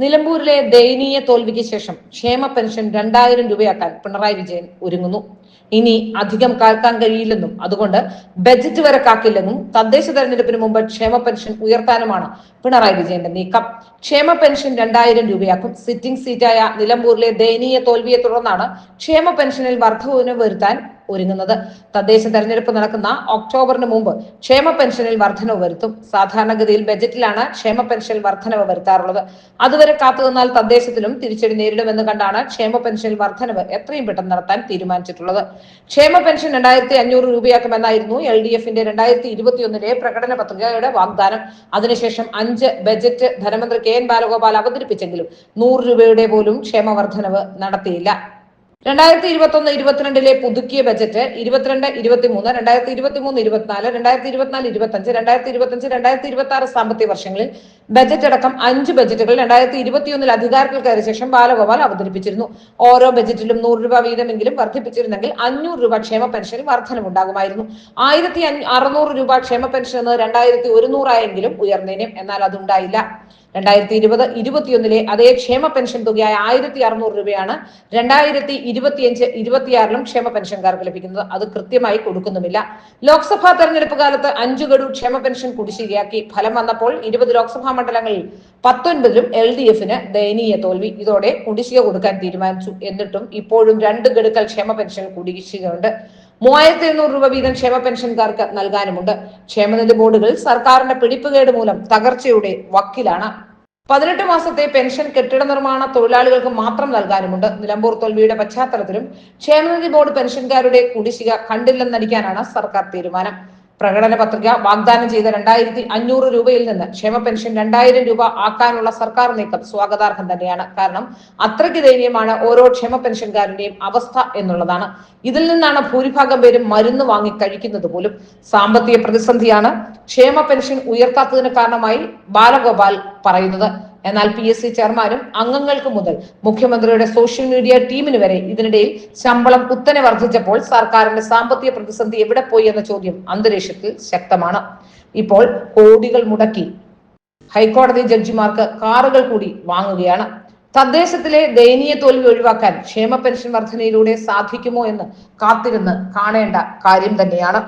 നിലമ്പൂരിലെ ദയനീയ തോൽവിക്ക് ശേഷം ക്ഷേമ പെൻഷൻ 2000 രൂപയാക്കാൻ പിണറായി വിജയൻ ഒരുങ്ങുന്നു. ഇനി അധികം കാക്കാൻ കഴിയില്ലെന്നും അതുകൊണ്ട് ബജറ്റ് വരെ കാക്കില്ലെന്നും തദ്ദേശ തെരഞ്ഞെടുപ്പിന് മുമ്പ് ക്ഷേമ പെൻഷൻ ഉയർത്താനുമാണ് പിണറായി വിജയന്റെ നീക്കം. ക്ഷേമ പെൻഷൻ 2000 രൂപയാക്കും. സിറ്റിംഗ് സീറ്റായ നിലമ്പൂരിലെ ദയനീയ തോൽവിയെ തുടർന്നാണ് ക്ഷേമ പെൻഷനിൽ വർധന വരുത്താൻ ഒരുങ്ങുന്നത്. തദ്ദേശ തെരഞ്ഞെടുപ്പ് നടക്കുന്ന ഒക്ടോബറിന് മുമ്പ് ക്ഷേമ പെൻഷനിൽ വർധനവ് വരുത്തും. സാധാരണഗതിയിൽ ബജറ്റിലാണ് ക്ഷേമ പെൻഷനിൽ വർധനവ് വരുത്താറുള്ളത്. അതുവരെ കാത്തുനിന്നാൽ തദ്ദേശത്തിലും തിരിച്ചടി നേരിടുമെന്ന് കണ്ടാണ് ക്ഷേമ പെൻഷനിൽ വർധനവ് എത്രയും പെട്ടെന്ന് നടത്താൻ തീരുമാനിച്ചിട്ടുള്ളത്. ക്ഷേമ പെൻഷൻ 2500 രൂപയാക്കുമെന്നായിരുന്നു LDFന്റെ 2021 പ്രകടന പത്രികയുടെ വാഗ്ദാനം. അതിനുശേഷം 5 ബജറ്റ് ധനമന്ത്രി KN ബാലഗോപാൽ അവതരിപ്പിച്ചെങ്കിലും 100 രൂപയുടെ പോലും ക്ഷേമ വർധനവ് നടത്തിയില്ല. 2021-22 പുതുക്കിയ ബജറ്റ് 22-23, 2023-24, 2024-25, 2025-2026 സാമ്പത്തിക വർഷങ്ങളിൽ ബജറ്റ് അടക്കം 5 ബജറ്റുകൾ 2021 അധികാരത്തിൽ കയറിയ ശേഷം ബാലഗോപാൽ അവതരിപ്പിച്ചിരുന്നു. ഓരോ ബജറ്റിലും 100 രൂപ വീതമെങ്കിലും വർദ്ധിപ്പിച്ചിരുന്നെങ്കിൽ 500 രൂപ ക്ഷേമ പെൻഷനിൽ വർധനമുണ്ടാകുമായിരുന്നു. 1600 രൂപ ക്ഷേമ പെൻഷൻ എന്ന് 2100 ആയെങ്കിലും ഉയർന്നേനും. എന്നാൽ അതുണ്ടായില്ല. 2020-21 അതേ ക്ഷേമ പെൻഷൻ തുകയായ 1600 രൂപയാണ് 2025-26 ക്ഷേമ പെൻഷൻകാർക്ക് ലഭിക്കുന്നത്. അത് കൃത്യമായി കൊടുക്കുന്നുമില്ല. ലോക്സഭാ തെരഞ്ഞെടുപ്പ് കാലത്ത് 5 ഗഡു ക്ഷേമ പെൻഷൻ കുടിശ്ശികയാക്കി. ഫലം വന്നപ്പോൾ 20 ലോക്സഭാ മണ്ഡലങ്ങളിൽ 19ലും LDFന് ദയനീയ തോൽവി. ഇതോടെ കുടിശ്ശിക കൊടുക്കാൻ തീരുമാനിച്ചു. എന്നിട്ടും ഇപ്പോഴും 2 ഗഡുക്കൾ ക്ഷേമ പെൻഷൻ കുടിശ്ശികയുണ്ട്. 3800 രൂപ വീതം ക്ഷേമ പെൻഷൻകാർക്ക് നൽകാനുമുണ്ട്. ക്ഷേമനിധി ബോർഡുകൾ സർക്കാരിന്റെ പിടിപ്പുകേട് മൂലം തകർച്ചയുടെ വക്കിലാണ്. 18 മാസത്തെ പെൻഷൻ കെട്ടിട നിർമ്മാണ തൊഴിലാളികൾക്ക് മാത്രം നൽകാനുമുണ്ട്. നിലമ്പൂർ തോൽവിയുടെ പശ്ചാത്തലത്തിലും ക്ഷേമനിധി ബോർഡ് പെൻഷൻകാരുടെ കുടിശ്ശിക കണ്ടില്ലെന്നടിക്കാനാണ് സർക്കാർ തീരുമാനം. പ്രകടന പത്രിക വാഗ്ദാനം ചെയ്ത 2500 രൂപയിൽ നിന്ന് ക്ഷേമ പെൻഷൻ 2000 രൂപ ആക്കാനുള്ള സർക്കാർ നീക്കം സ്വാഗതാർഹം തന്നെയാണ്. കാരണം അത്രയ്ക്ക് ദയനീയമാണ് ഓരോ ക്ഷേമ പെൻഷൻകാരന്റെയും അവസ്ഥ എന്നുള്ളതാണ്. ഇതിൽ നിന്നാണ് ഭൂരിഭാഗം പേരും മരുന്ന് വാങ്ങി കഴിക്കുന്നത് പോലും. സാമ്പത്തിക പ്രതിസന്ധിയാണ് ക്ഷേമ പെൻഷൻ ഉയർത്താത്തതിന് കാരണമായി ബാലഗോപാൽ പറയുന്നത്. എന്നാൽ PSC ചെയർമാനും അംഗങ്ങൾക്ക് മുതൽ മുഖ്യമന്ത്രിയുടെ സോഷ്യൽ മീഡിയ ടീമിന് വരെ ഇതിനിടയിൽ ശമ്പളം കുത്തനെ വർദ്ധിച്ചപ്പോൾ സർക്കാരിന്റെ സാമ്പത്തിക പ്രതിസന്ധി എവിടെ പോയി എന്ന ചോദ്യം അന്തരീക്ഷത്തിൽ ശക്തമാണ്. ഇപ്പോൾ കോടികൾ മുടക്കി ഹൈക്കോടതി ജഡ്ജിമാർക്ക് കാറുകൾ കൂടി വാങ്ങുകയാണ്. തദ്ദേശത്തിലെ ദയനീയ തോൽവി ഒഴിവാക്കാൻ ക്ഷേമ പെൻഷൻ വർധനയിലൂടെ സാധിക്കുമോ എന്ന് കാത്തിരുന്ന് കാണേണ്ട കാര്യം തന്നെയാണ്.